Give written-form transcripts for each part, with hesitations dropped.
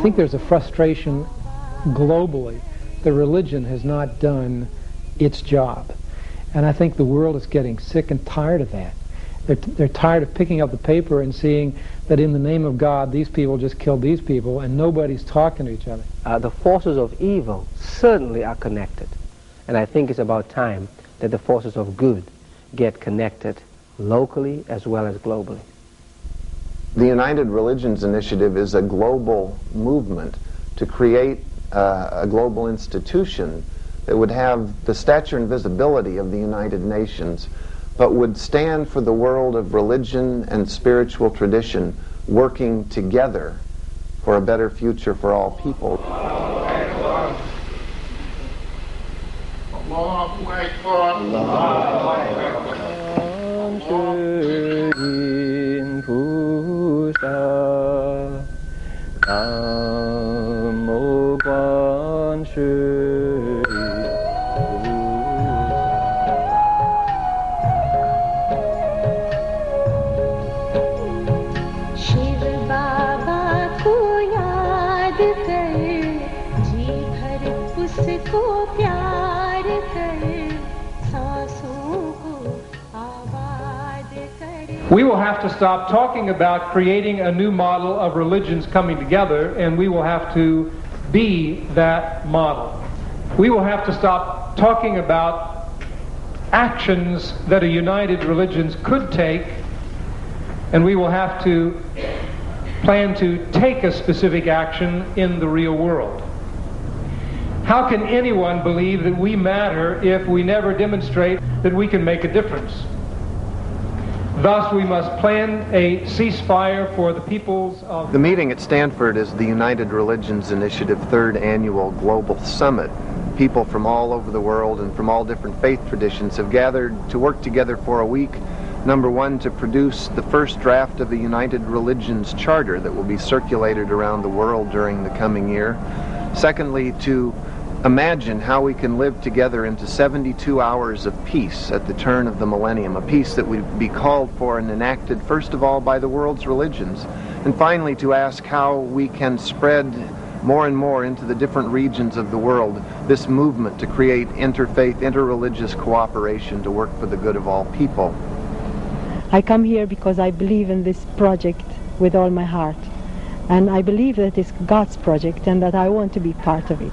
think there's a frustration globally that religion has not done its job. And I think the world is getting sick and tired of that. They're tired of picking up the paper and seeing that in the name of God, these people just killed these people and nobody's talking to each other. The forces of evil certainly are connected. And I think it's about time that the forces of good get connected locally as well as globally. The United Religions Initiative is a global movement to create a global institution that would have the stature and visibility of the United Nations, but would stand for the world of religion and spiritual tradition working together for a better future for all people. We will have to stop talking about creating a new model of religions coming together, and we will have to be that model. We will have to stop talking about actions that a united religions could take, and we will have to plan to take a specific action in the real world. How can anyone believe that we matter if we never demonstrate that we can make a difference? Thus, we must plan a ceasefire for the peoples of... The meeting at Stanford is the United Religions Initiative third annual Global Summit. People from all over the world and from all different faith traditions have gathered to work together for a week. Number one, to produce the first draft of the United Religions Charter that will be circulated around the world during the coming year. Secondly, to imagine how we can live together into 72 hours of peace at the turn of the millennium, a peace that would be called for and enacted first of all by the world's religions. And finally, to ask how we can spread more and more into the different regions of the world this movement to create interfaith, interreligious cooperation to work for the good of all people. I come here because I believe in this project with all my heart. And I believe that it's God's project and that I want to be part of it.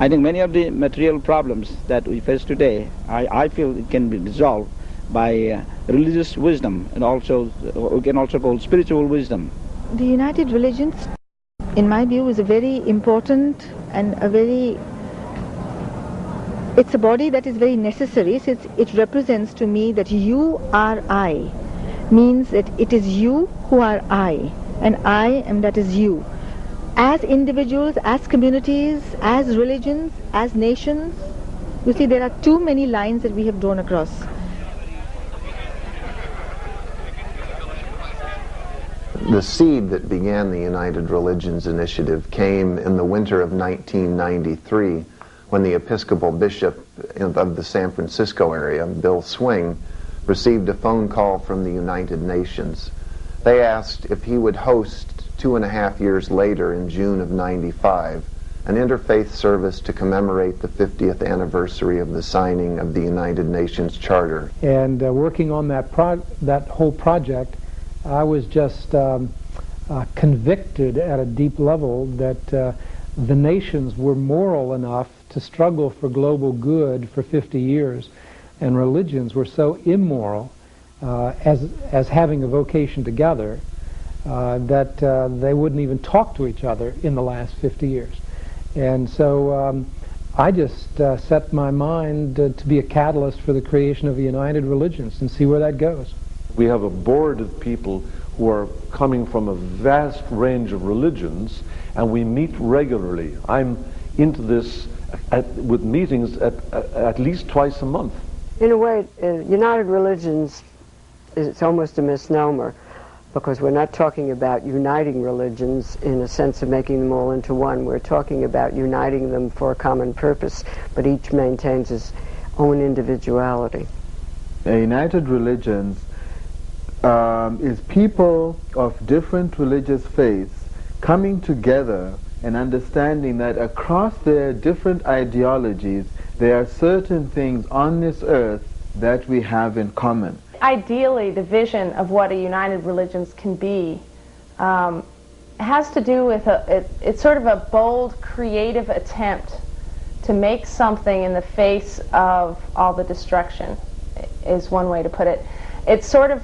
I think many of the material problems that we face today, I feel it can be resolved by religious wisdom, and also we can also call spiritual wisdom. The United Religions, in my view, is a very important and it's a body that is very necessary, since it represents to me that URI means that it is you who are I, and I am that is you. As individuals, as communities, as religions, as nations, you see there are too many lines that we have drawn across. The seed that began the United Religions Initiative came in the winter of 1993 when the Episcopal Bishop of the San Francisco area, Bill Swing, received a phone call from the United Nations. They asked if he would host 2.5 years later, in June of '95, an interfaith service to commemorate the 50th anniversary of the signing of the United Nations Charter. And working on that whole project, I was just convicted at a deep level that the nations were moral enough to struggle for global good for 50 years, and religions were so immoral as having a vocation together that they wouldn't even talk to each other in the last 50 years. And so I just set my mind to be a catalyst for the creation of the United Religions and see where that goes. We have a board of people who are coming from a vast range of religions, and we meet regularly. I'm into this with meetings at least twice a month. In a way, United Religions is almost a misnomer, because we're not talking about uniting religions in a sense of making them all into one. We're talking about uniting them for a common purpose, but each maintains its own individuality. United Religions is people of different religious faiths coming together and understanding that across their different ideologies, there are certain things on this earth that we have in common. Ideally, the vision of what a united religions can be has to do with it's sort of a bold, creative attempt to make something in the face of all the destruction, is one way to put it. It's sort of,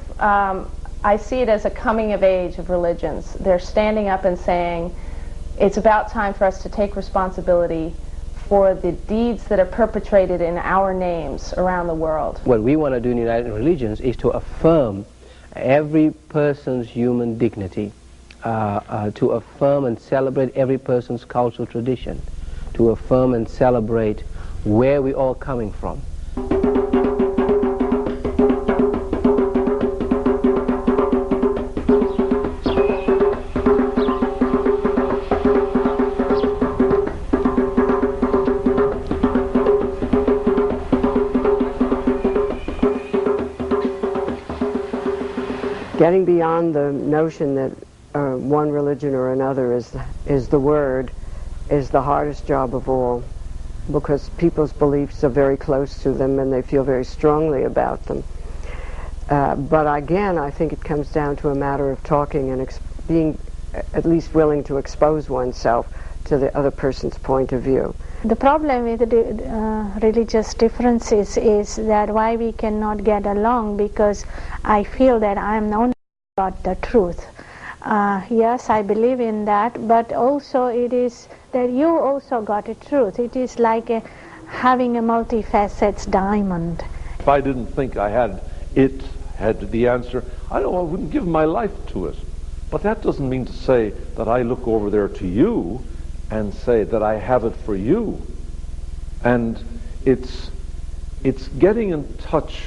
I see it as a coming of age of religions. They're standing up and saying, it's about time for us to take responsibility for the deeds that are perpetrated in our names around the world. What we want to do in United Religions is to affirm every person's human dignity, to affirm and celebrate every person's cultural tradition, to affirm and celebrate where we're all coming from. Getting beyond the notion that one religion or another is the word is the hardest job of all, because people's beliefs are very close to them and they feel very strongly about them. But again, I think it comes down to a matter of talking and being at least willing to expose oneself to the other person's point of view. The problem with the religious differences is that why we cannot get along, because I feel that I am not got the truth. Yes, I believe in that, but also it is that you also got a truth. It is like having a multifaceted diamond. If I didn't think I had the answer, I wouldn't give my life to it. But that doesn't mean to say that I look over there to you and say that I have it for you. And it's getting in touch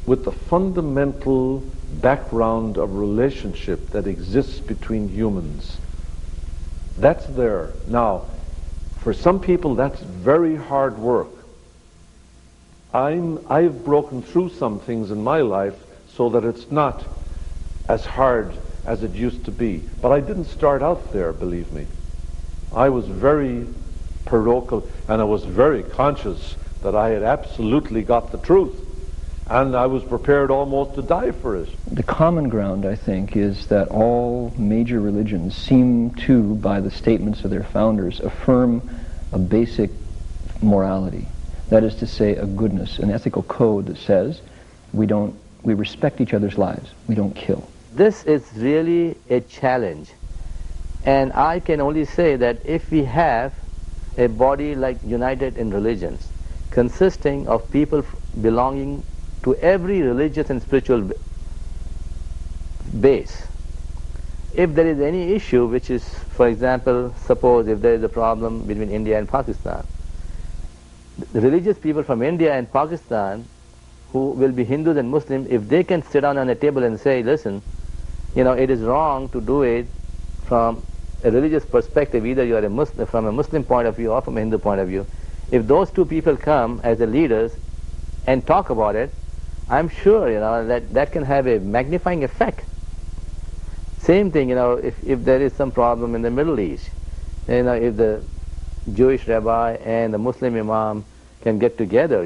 with the fundamental background of relationship that exists between humans. That's there. Now, for some people that's very hard work. I've broken through some things in my life so that it's not as hard as it used to be. But I didn't start out there, believe me. I was very parochial, and I was very conscious that I had absolutely got the truth, and I was prepared almost to die for it. The common ground, I think, is that all major religions seem to, by the statements of their founders, affirm a basic morality. That is to say, a goodness, an ethical code that says we respect each other's lives, we don't kill. This is really a challenge. And I can only say that if we have a body like United in Religions, consisting of people belonging to every religious and spiritual base, if there is any issue which is, for example, suppose if there is a problem between India and Pakistan, the religious people from India and Pakistan who will be Hindus and Muslims, if they can sit down on a table and say, listen, it is wrong to do it from a religious perspective, either you are a Muslim, from a Muslim point of view or from a Hindu point of view, if those two people come as the leaders and talk about it, I'm sure that can have a magnifying effect. Same thing, if there is some problem in the Middle East, if the Jewish rabbi and the Muslim imam can get together,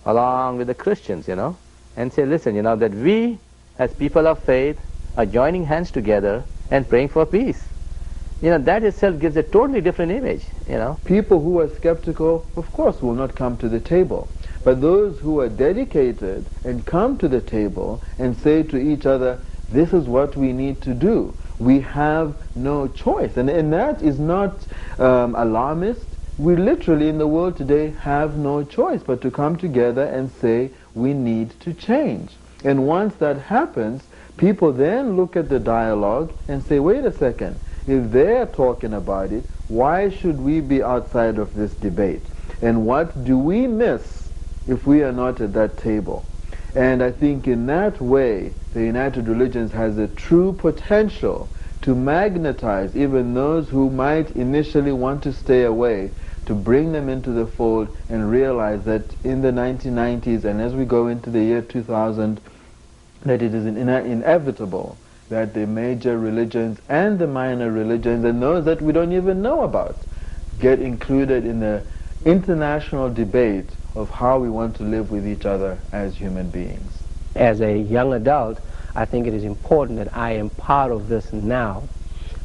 along with the Christians, and say, listen, that we as people of faith are joining hands together and praying for peace. That itself gives a totally different image, People who are skeptical, of course, will not come to the table. But those who are dedicated and come to the table and say to each other, this is what we need to do. We have no choice. And that is not alarmist. We literally in the world today have no choice but to come together and say we need to change. And once that happens, people then look at the dialogue and say, wait a second. If they're talking about it, why should we be outside of this debate? And what do we miss if we are not at that table? And I think in that way, the United Religions has a true potential to magnetize even those who might initially want to stay away, to bring them into the fold and realize that in the 1990s and as we go into the year 2000, that it is inevitable that the major religions and the minor religions, and those that we don't even know about, get included in the international debate of how we want to live with each other as human beings. As a young adult, I think it is important that I am part of this now,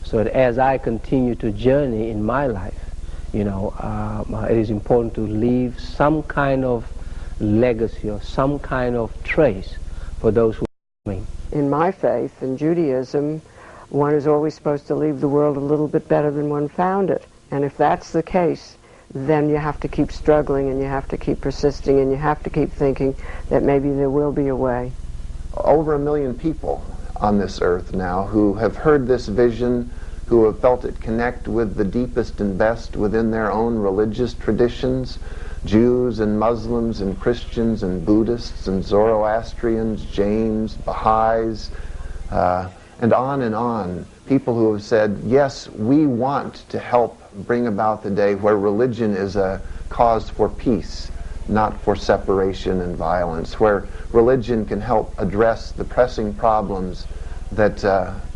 so that as I continue to journey in my life, it is important to leave some kind of legacy or some kind of trace for those who are coming. In my faith, in Judaism, one is always supposed to leave the world a little bit better than one found it. And if that's the case, then you have to keep struggling, and you have to keep persisting, and you have to keep thinking that maybe there will be a way. Over 1 million people on this earth now who have heard this vision, who have felt it connect with the deepest and best within their own religious traditions, Jews and Muslims and Christians and Buddhists and Zoroastrians, Jains, Baha'is, and on, people who have said, yes, we want to help bring about the day where religion is a cause for peace, not for separation and violence, where religion can help address the pressing problems that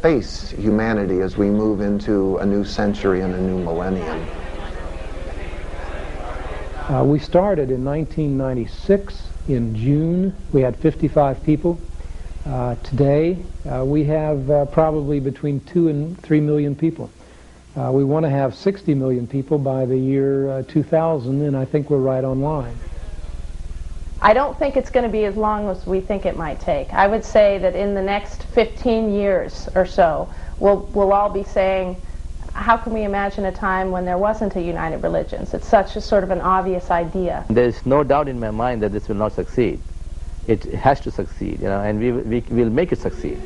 face humanity as we move into a new century and a new millennium. We started in 1996 in June. We had 55 people. Today we have probably between 2 and 3 million people. We want to have 60 million people by the year 2000, and I think we're right on line. I don't think it's going to be as long as we think it might take. I would say that in the next 15 years or so, we'll all be saying, how can we imagine a time when there wasn't a united religions? It's such a sort of an obvious idea. There's no doubt in my mind that this will not succeed. It has to succeed, and we will make it succeed.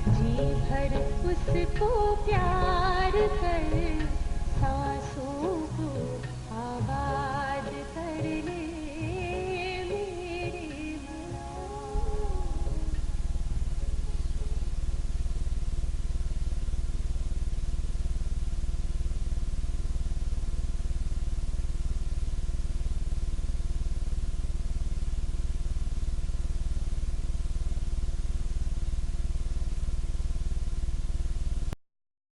जी भर उसको प्यार